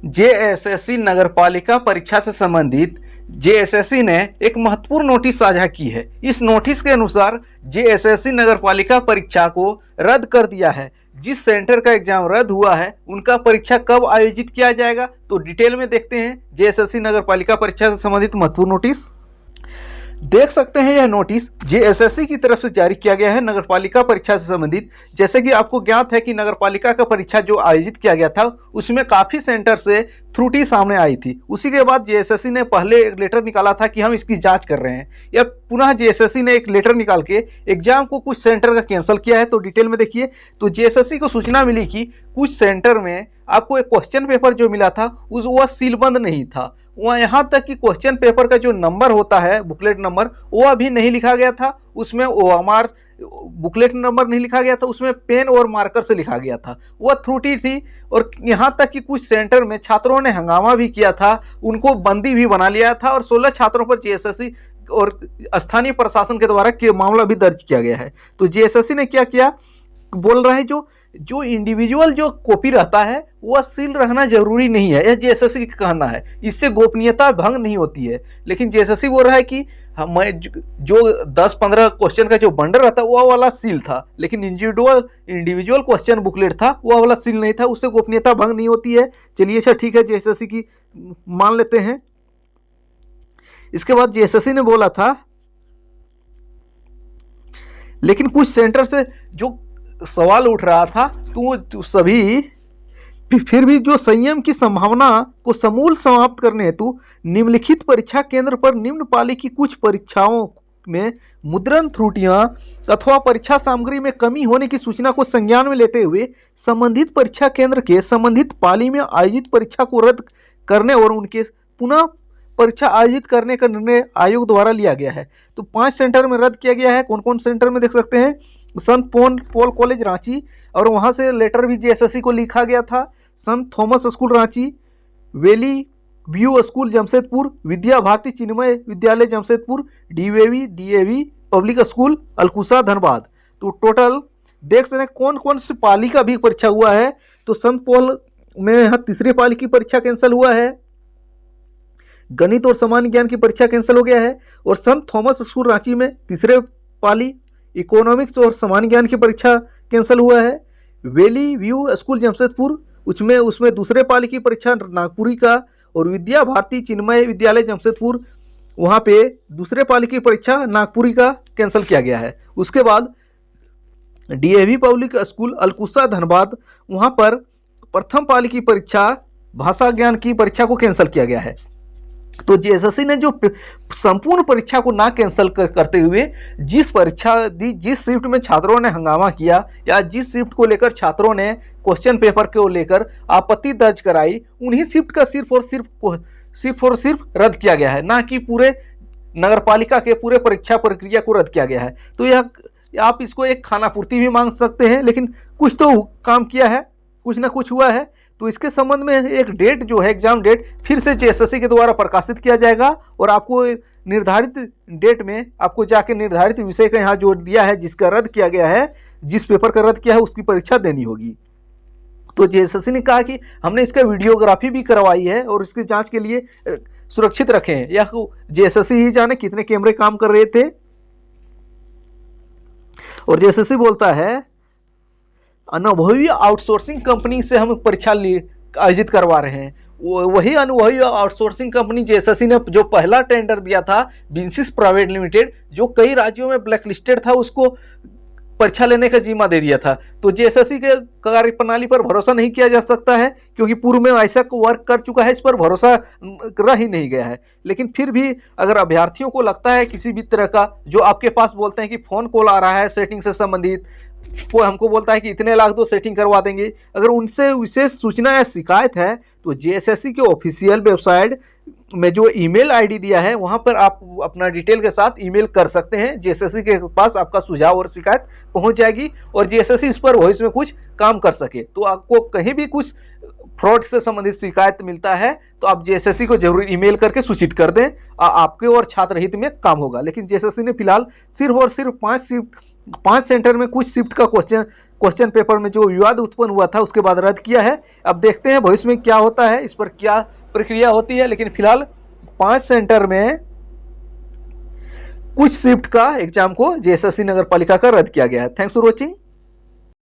JSSC नगरपालिका परीक्षा से संबंधित जेएसएससी ने एक महत्वपूर्ण नोटिस साझा की है। इस नोटिस के अनुसार जेएसएससी नगरपालिका परीक्षा को रद्द कर दिया है। जिस सेंटर का एग्जाम रद्द हुआ है उनका परीक्षा कब आयोजित किया जाएगा, तो डिटेल में देखते हैं जेएसएससी नगरपालिका परीक्षा से संबंधित महत्वपूर्ण नोटिस। देख सकते हैं यह नोटिस जेएसएससी की तरफ से जारी किया गया है नगरपालिका परीक्षा से संबंधित। जैसे कि आपको ज्ञात है कि नगरपालिका का परीक्षा जो आयोजित किया गया था उसमें काफ़ी सेंटर से त्रुटि सामने आई थी। उसी के बाद जेएसएससी ने पहले एक लेटर निकाला था कि हम इसकी जांच कर रहे हैं। या पुनः जेएसएससी ने एक लेटर निकाल के एग्जाम को कुछ सेंटर का कैंसिल किया है। तो डिटेल में देखिए, तो जेएसएससी को सूचना मिली कि कुछ सेंटर में आपको एक क्वेश्चन पेपर जो मिला था वह सीलबंद नहीं था। वहाँ यहाँ तक कि क्वेश्चन पेपर का जो नंबर होता है, बुकलेट नंबर, वो अभी नहीं लिखा गया था। उसमें ओएमआर बुकलेट नंबर नहीं लिखा गया था, उसमें पेन और मार्कर से लिखा गया था। वह त्रुटि थी। और यहाँ तक कि कुछ सेंटर में छात्रों ने हंगामा भी किया था, उनको बंदी भी बना लिया था और 16 छात्रों पर जेएसएससी और स्थानीय प्रशासन के द्वारा मामला भी दर्ज किया गया है। तो जेएसएससी ने क्या किया, बोल रहा है जो इंडिविजुअल जो कॉपी रहता है वह सील रहना जरूरी नहीं है। यह जेएसएससी का कहना है, इससे गोपनीयता भंग नहीं होती है। लेकिन जेएसएससी बोल रहा है कि हमें जो 10-15 क्वेश्चन का जो बंडल रहता है वह वाला सील था, लेकिन इंडिविजुअल क्वेश्चन बुकलेट था वह वाला सील नहीं था, उससे गोपनीयता भंग नहीं होती है। चलिए अच्छा ठीक है, जेएसएससी की मान लेते हैं। इसके बाद जेएसएससी ने बोला था, लेकिन कुछ सेंटर से जो सवाल उठ रहा था तो सभी फिर भी जो संयम की संभावना को समूल समाप्त करने हेतु निम्नलिखित परीक्षा केंद्र पर निम्न पाली की कुछ परीक्षाओं में मुद्रण त्रुटियां अथवा परीक्षा सामग्री में कमी होने की सूचना को संज्ञान में लेते हुए संबंधित परीक्षा केंद्र के संबंधित पाली में आयोजित परीक्षा को रद्द करने और उनके पुनः परीक्षा आयोजित करने का निर्णय आयोग द्वारा लिया गया है। तो 5 सेंटर में रद्द किया गया है। कौन कौन सेंटर में देख सकते हैं, संत पॉल कॉलेज रांची, और वहाँ से लेटर भी जेएसएससी को लिखा गया था। Sant Thomas school Ranchi, valley view school Jamshedpur, Vidya Bharati Chinmaya Vidyalaya Jamshedpur, DAV public school Alkusa Dhanbad. तो टोटल देख सकते हैं कौन कौन सी पाली का भी परीक्षा हुआ है। तो संत पॉल में यहाँ तीसरी पाली की परीक्षा कैंसिल हुआ है, गणित और सामान्य ज्ञान की परीक्षा कैंसिल हो गया है। और संत थॉमस स्कूल रांची में तीसरे पाली इकोनॉमिक्स और सामान्य ज्ञान की परीक्षा कैंसिल हुआ है। वैली व्यू स्कूल जमशेदपुर उसमें दूसरे पाली की परीक्षा नागपुरी का, और विद्या भारती चिन्मय विद्यालय जमशेदपुर वहाँ पे दूसरे पाली की परीक्षा नागपुरी का कैंसिल किया गया है। उसके बाद DAV public school Alkusa Dhanbad, वहाँ पर प्रथम पाली की परीक्षा भाषा ज्ञान की परीक्षा को कैंसिल किया गया है। तो जेएसएससी ने जो संपूर्ण परीक्षा को ना कैंसिल करते हुए जिस परीक्षा दी, जिस शिफ्ट में छात्रों ने हंगामा किया या जिस शिफ्ट को लेकर छात्रों ने क्वेश्चन पेपर को लेकर आपत्ति दर्ज कराई, उन्हीं शिफ्ट का सिर्फ और सिर्फ रद्द किया गया है, ना कि पूरे नगरपालिका के पूरे परीक्षा प्रक्रिया को रद्द किया गया है। तो यह आप इसको एक खानापूर्ति भी मान सकते हैं, लेकिन कुछ तो काम किया है, कुछ ना कुछ हुआ है। तो इसके संबंध में एक डेट जो है, एग्जाम डेट, फिर से जेएसएससी के द्वारा प्रकाशित किया जाएगा और आपको निर्धारित डेट में आपको जाके निर्धारित विषय का यहाँ जो दिया है, जिसका रद्द किया गया है, जिस पेपर का रद्द किया है उसकी परीक्षा देनी होगी। तो जेएसएससी ने कहा कि हमने इसका वीडियोग्राफी भी करवाई है और इसकी जांच के लिए सुरक्षित रखें। यह जेएसएससी ही जाने कितने कैमरे काम कर रहे थे। और जेएसएससी बोलता है अनुभवी आउटसोर्सिंग कंपनी से हम परीक्षा आयोजित करवा रहे हैं। वही अनुभवी आउटसोर्सिंग कंपनी जेएसएससी ने जो पहला टेंडर दिया था विंसिस प्राइवेट लिमिटेड, जो कई राज्यों में ब्लैक लिस्टेड था, उसको परीक्षा लेने का जिम्मा दे दिया था। तो जेएसएससी के कार्य प्रणाली पर भरोसा नहीं किया जा सकता है, क्योंकि पूर्व में ऐसा वर्क कर चुका है, इस पर भरोसा रह ही नहीं गया है। लेकिन फिर भी अगर अभ्यर्थियों को लगता है किसी भी तरह का, जो आपके पास बोलते हैं कि फ़ोन कॉल आ रहा है सेटिंग से संबंधित, वो हमको बोलता है कि इतने लाख दो सेटिंग करवा देंगे, अगर उनसे विशेष सूचना या शिकायत है तो जेएसएससी के ऑफिशियल वेबसाइट में जो ईमेल आईडी दिया है वहां पर आप अपना डिटेल के साथ ईमेल कर सकते हैं। जेएसएससी के पास आपका सुझाव और शिकायत पहुंच जाएगी और जेएसएससी इस पर भविष्य में कुछ काम कर सके। तो आपको कहीं भी कुछ फ्रॉड से संबंधित शिकायत मिलता है तो आप जेएसएससी को जरूर ईमेल करके सूचित कर दें, आपके और छात्र हित में काम होगा। लेकिन जेएसएससी ने फिलहाल सिर्फ और सिर्फ 5 सेंटर में कुछ शिफ्ट का क्वेश्चन पेपर में जो विवाद उत्पन्न हुआ था उसके बाद रद्द किया है। अब देखते हैं भविष्य में क्या होता है, इस पर क्या प्रक्रिया होती है। लेकिन फिलहाल 5 सेंटर में कुछ शिफ्ट का एग्जाम को जेएसएससी नगर पालिका का रद्द किया गया है। Thanks for watching.